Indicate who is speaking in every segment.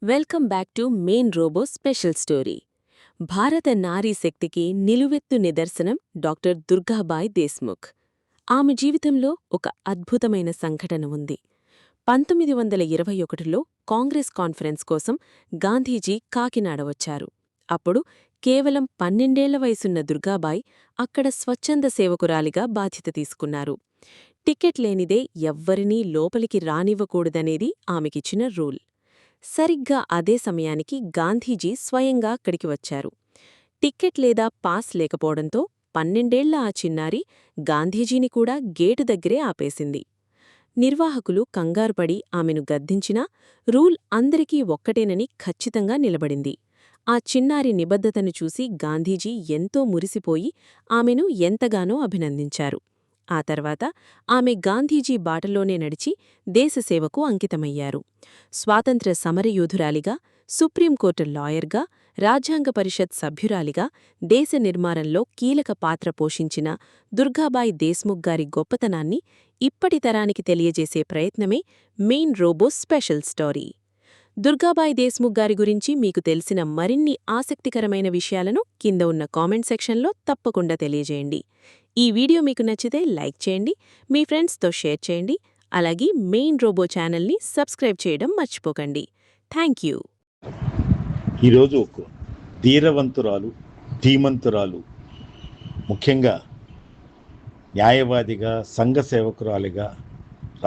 Speaker 1: Welcome back to main robo special story. భారత నారీ శక్తికి నిలువెత్తు నిదర్శనం డాక్టర్ దుర్గాబాయ్ దేశ్ముఖ్. ఆమె జీవితంలో ఒక అద్భుతమైన సంఘటన ఉంది. 1921లో కాంగ్రెస్ కాన్ఫరెన్స్ కోసం గాంధీజీ కాకినాడ వచ్చారు. అప్పుడు కేవలం 12ఏళ్ల వయసున్న దుర్గాబాయ్ అక్కడ స్వచ్ఛంద సేవకురాలిగా బాధ్యత తీసుకున్నారు. టికెట్ లేనిదే ఎవ్వరినీ లోపలికి రానివ్వకూడదనేది ఆమెకిచ్చిన రూల్. సరిగ్గా అదే సమయానికి గాంధీజీ స్వయంగా అక్కడికి వచ్చారు. టిక్కెట్ లేదా పాస్ లేకపోవడంతో 12ఏళ్ల ఆ చిన్నారి గాంధీజీని కూడా గేటు దగ్గరే ఆపేసింది. నిర్వాహకులు కంగారుపడి ఆమెను గద్దించినా రూల్ అందరికీ ఒక్కటేనని ఖచ్చితంగా నిలబడింది. ఆ చిన్నారి నిబద్ధతను చూసి గాంధీజీ ఎంతో మురిసిపోయి ఆమెను ఎంతగానో అభినందించారు. ఆ తర్వాత ఆమె గాంధీజీ బాటలోనే నడిచి దేశసేవకు అంకితమయ్యారు. స్వాతంత్ర్య సమరయోధురాలిగా, సుప్రీంకోర్టు లాయర్గా, రాజ్యాంగ పరిషత్ సభ్యురాలిగా దేశ నిర్మాణంలో కీలక పాత్ర పోషించిన దుర్గాబాయ్ దేశ్ముఖ్ గారి గొప్పతనాన్ని ఇప్పటి తరానికి తెలియజేసే ప్రయత్నమే main robo special story. Durgabai Deshmukh గారి గురించి మీకు తెలిసిన మరిన్ని ఆసక్తికరమైన విషయాలను కింద ఉన్న కామెంట్ సెక్షన్లో తప్పకుండా తెలియజేయండి. ఈ వీడియో మీకు నచ్చితే లైక్ చేయండి, మీ ఫ్రెండ్స్తో షేర్ చేయండి. అలాగే మెయిన్ రోబో ఛానల్ని సబ్స్క్రైబ్ చేయడం మర్చిపోకండి. Thank you.
Speaker 2: ఈరోజు ఒక ధీరవంతురాలు, ధీమంతురాలు, ముఖ్యంగా న్యాయవాదిగా, సంఘ సేవకురాలిగా,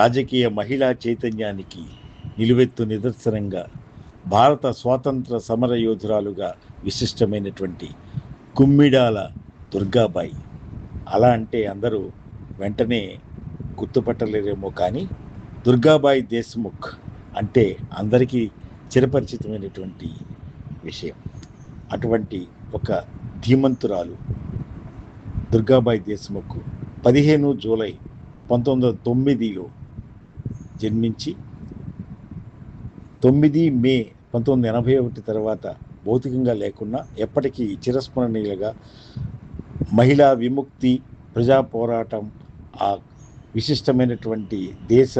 Speaker 2: రాజకీయ మహిళా చైతన్యానికి నిలువెత్తు నిదర్శనంగా, భారత స్వాతంత్ర సమరయోధురాలుగా విశిష్టమైనటువంటి గుమ్మిడాల దుర్గాబాయ్. అలా అంటే అందరూ వెంటనే గుర్తుపట్టలేరేమో కానీ దుర్గాబాయ్ దేశ్ముఖ్ అంటే అందరికీ చిరపరిచితమైనటువంటి విషయం. అటువంటి ఒక ధీమంతురాలు దుర్గాబాయ్ దేశ్ముఖ్ 15 జూలై 1909లో జన్మించి 9 మే 1981 తర్వాత భౌతికంగా లేకున్నా ఎప్పటికీ చిరస్మరణీయులుగా మహిళా విముక్తి, ప్రజా పోరాటం, ఆ విశిష్టమైనటువంటి దేశ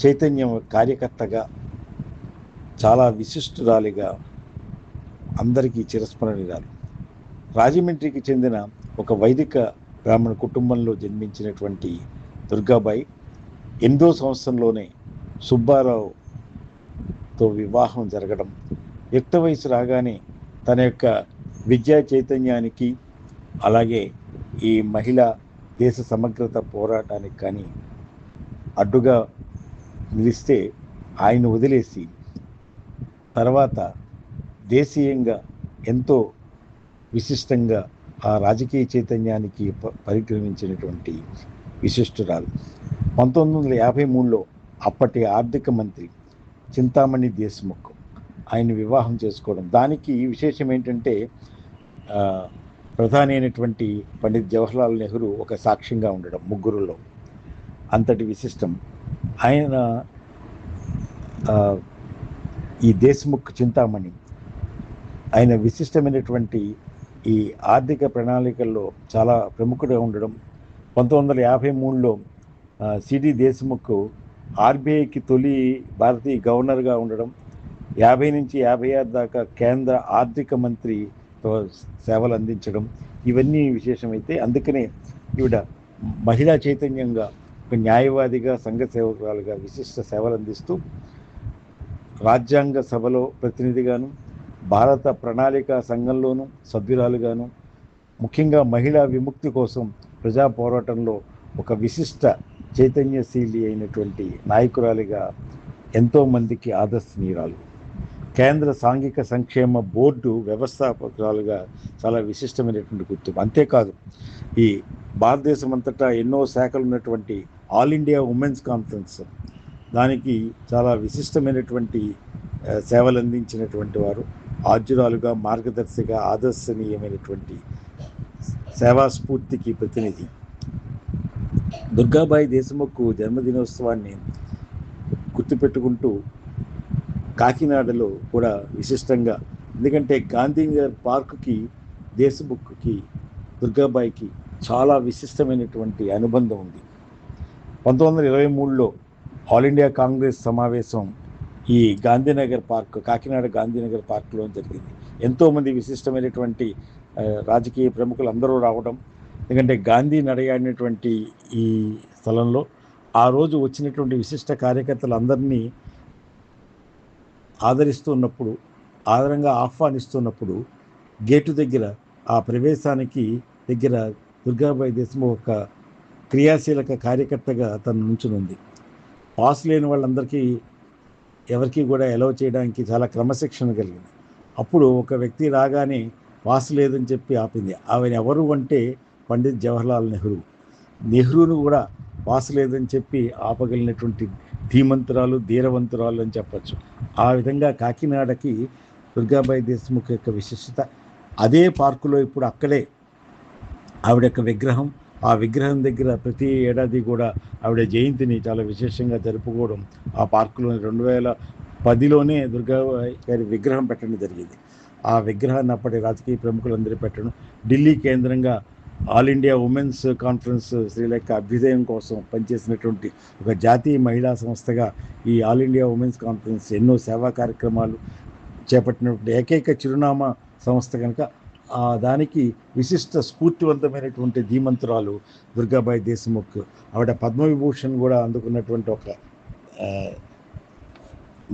Speaker 2: చైతన్యం కార్యకర్తగా, చాలా విశిష్టురాలిగా అందరికీ చిరస్మరణీయురాలు. రాజమండ్రికి చెందిన ఒక వైదిక బ్రాహ్మణ కుటుంబంలో జన్మించినటువంటి దుర్గాబాయ్ 8వ సంవత్సరంలోనే సుబ్బారావుతో వివాహం జరగడం, యుక్త వయసు రాగానే తన యొక్క విద్యా చైతన్యానికి, అలాగే ఈ మహిళా దేశ సమగ్రత పోరాటానికి కానీ అడ్డుగా నిలిస్తే ఆయన వదిలేసి తర్వాత దేశీయంగా ఎంతో విశిష్టంగా ఆ రాజకీయ చైతన్యానికి పరిక్రమించినటువంటి విశిష్టురాలు. 1953లో అప్పటి ఆర్థిక మంత్రి చింతామణి దేశ్ముఖ్ ఆయన వివాహం చేసుకోవడం. దానికి విశేషం ఏంటంటే ప్రధాని అయినటువంటి పండిత్ జవహర్లాల్ నెహ్రూ ఒక సాక్ష్యంగా ఉండడం, ముగ్గురులో అంతటి విశిష్టం. ఆయన ఈ దేశ్ముఖ్ చింతామణి ఆయన విశిష్టమైనటువంటి ఈ ఆర్థిక ప్రణాళికల్లో చాలా ప్రముఖుడిగా ఉండడం. 1953లో సిడి దేశ్ముఖ్ ఆర్బీఐకి తొలి భారతీయ గవర్నర్గా ఉండడం, 50 నుంచి 56 దాకా కేంద్ర ఆర్థిక మంత్రితో సేవలు అందించడం, ఇవన్నీ విశేషమైతే అందుకనే ఈవిడ మహిళా చైతన్యంగా, ఒక న్యాయవాదిగా, సంఘ సేవకురాలుగా విశిష్ట సేవలు అందిస్తూ రాజ్యాంగ సభలో ప్రతినిధిగాను, భారత ప్రణాళిక సంఘంలోనూ సభ్యురాలుగాను, ముఖ్యంగా మహిళా విముక్తి కోసం ప్రజా పోరాటంలో ఒక విశిష్ట చైతన్యశీలి అయినటువంటి నాయకురాలిగా ఎంతోమందికి ఆదర్శనీయురాలు. కేంద్ర సాంఘిక సంక్షేమ బోర్డు వ్యవస్థాపకురాలుగా చాలా విశిష్టమైనటువంటి గుర్తింపు. అంతేకాదు ఈ భారతదేశం అంతటా ఎన్నో శాఖలు ఉన్నటువంటి ఆల్ ఇండియా ఉమెన్స్ కాన్ఫరెన్స్, దానికి చాలా విశిష్టమైనటువంటి సేవలు అందించినటువంటి వారు, ఆద్యురాలుగా, మార్గదర్శిగా, ఆదర్శనీయమైనటువంటి సేవా స్ఫూర్తికి ప్రతినిధి. దుర్గాబాయ్ దేశ్ముఖ్ జన్మదినోత్సవాన్ని గుర్తుపెట్టుకుంటూ కాకినాడలో కూడా విశిష్టంగా, ఎందుకంటే గాంధీనగర్ పార్కుకి దేశ్ముఖ్కి, దుర్గాబాయికి చాలా విశిష్టమైనటువంటి అనుబంధం ఉంది. 1923లో ఆల్ ఇండియా కాంగ్రెస్ సమావేశం ఈ గాంధీనగర్ పార్క్, కాకినాడ గాంధీనగర్ పార్క్లో జరిగింది. ఎంతోమంది విశిష్టమైనటువంటి రాజకీయ ప్రముఖులు అందరూ రావడం, ఎందుకంటే గాంధీ నడయాడినటువంటి ఈ స్థలంలో ఆ రోజు వచ్చినటువంటి విశిష్ట కార్యకర్తలందరినీ ఆదరిస్తున్నప్పుడు, ఆదరంగా ఆహ్వానిస్తున్నప్పుడు గేటు దగ్గర ఆ ప్రవేశానికి దగ్గర దుర్గాబాయి దేశ్ముఖ్ ఒక క్రియాశీలక కార్యకర్తగా తను నుంచునుంది. పాస్ లేని వాళ్ళందరికీ ఎవరికి కూడా ఎలవ్ చేయడానికి చాలా క్రమశిక్షణ కలిగింది. అప్పుడు ఒక వ్యక్తి రాగానే పాస్ లేదని చెప్పి ఆపింది. ఆమెను ఎవరు అంటే పండిత్ జవహర్లాల్ నెహ్రూ. నెహ్రూను కూడా పాస్ లేదని చెప్పి ఆపగలిగినటువంటి ధీమంతురాలు, ధీరవంతురాలు అని చెప్పచ్చు. ఆ విధంగా కాకినాడకి దుర్గాబాయి దేశ్ముఖ్ యొక్క విశిష్టత. అదే పార్కులో ఇప్పుడు అక్కడే ఆవిడ యొక్క విగ్రహం, ఆ విగ్రహం దగ్గర ప్రతి ఏడాది కూడా ఆవిడ జయంతిని చాలా విశేషంగా జరుపుకోవడం ఆ పార్కులో 2010లోనే దుర్గాబాయి గారి విగ్రహం పెట్టడం జరిగింది. ఆ విగ్రహాన్ని అప్పటి రాజకీయ ప్రముఖులందరూ పెట్టడం, ఢిల్లీ కేంద్రంగా ఆల్ ఇండియా ఉమెన్స్ కాన్ఫరెన్స్ స్త్రీల అభ్యుదయం కోసం పనిచేసినటువంటి ఒక జాతీయ మహిళా సంస్థగా ఈ ఆల్ ఇండియా ఉమెన్స్ కాన్ఫరెన్స్ ఎన్నో సేవా కార్యక్రమాలు చేపట్టినటువంటి ఏకైక చిరునామా సంస్థ కనుక దానికి విశిష్ట స్ఫూర్తివంతమైనటువంటి ధీమంతురాలు దుర్గాబాయి దేశ్ముఖ్. ఆవిడ పద్మవిభూషణ్ కూడా అందుకున్నటువంటి ఒక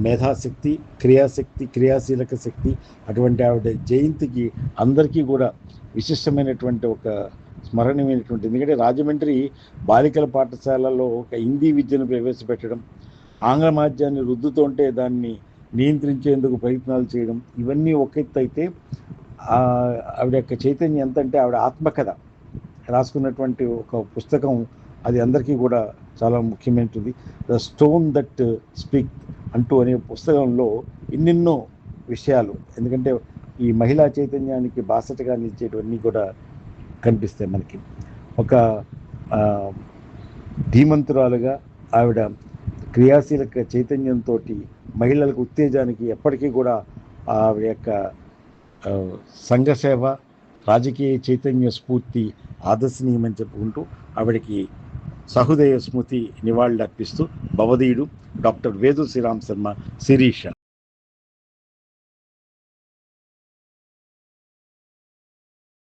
Speaker 2: మేధాశక్తి, క్రియాశక్తి, క్రియాశీలక శక్తి. అటువంటి ఆవిడ జయంతికి అందరికీ కూడా విశిష్టమైనటువంటి ఒక స్మరణీయమైనటువంటి, ఎందుకంటే రాజమండ్రి బాలికల పాఠశాలలో ఒక హిందీ విద్యను ప్రవేశపెట్టడం, ఆంగ్ల మాధ్యాన్ని రుద్దుతుంటే దాన్ని నియంత్రించేందుకు ప్రయత్నాలు చేయడం, ఇవన్నీ ఒక ఎత్తు అయితే ఆవిడ యొక్క చైతన్యం ఎంతంటే ఆవిడ ఆత్మకథ రాసుకున్నటువంటి ఒక పుస్తకం, అది అందరికీ కూడా చాలా ముఖ్యమైనది. ద స్టోన్ దట్ స్పీక్ అంటూ అనే పుస్తకంలో ఎన్నెన్నో విషయాలు, ఎందుకంటే ఈ మహిళా చైతన్యానికి బాసటగా నిలిచేటివన్నీ కూడా కనిపిస్తాయి మనకి. ఒక ధీమంతురాలుగా ఆవిడ క్రియాశీలక చైతన్యంతో మహిళలకు ఉత్తేజానికి ఎప్పటికీ కూడా ఆవిడ యొక్క సంఘసేవ, రాజకీయ చైతన్య స్ఫూర్తి ఆదర్శనీయమని చెప్పుకుంటూ ఆవిడకి సహృదయ స్మృతి నివాళులు అర్పిస్తూ భవదీయుడు డాక్టర్ వేదు శ్రీరామ్ శర్మ, శిరీష.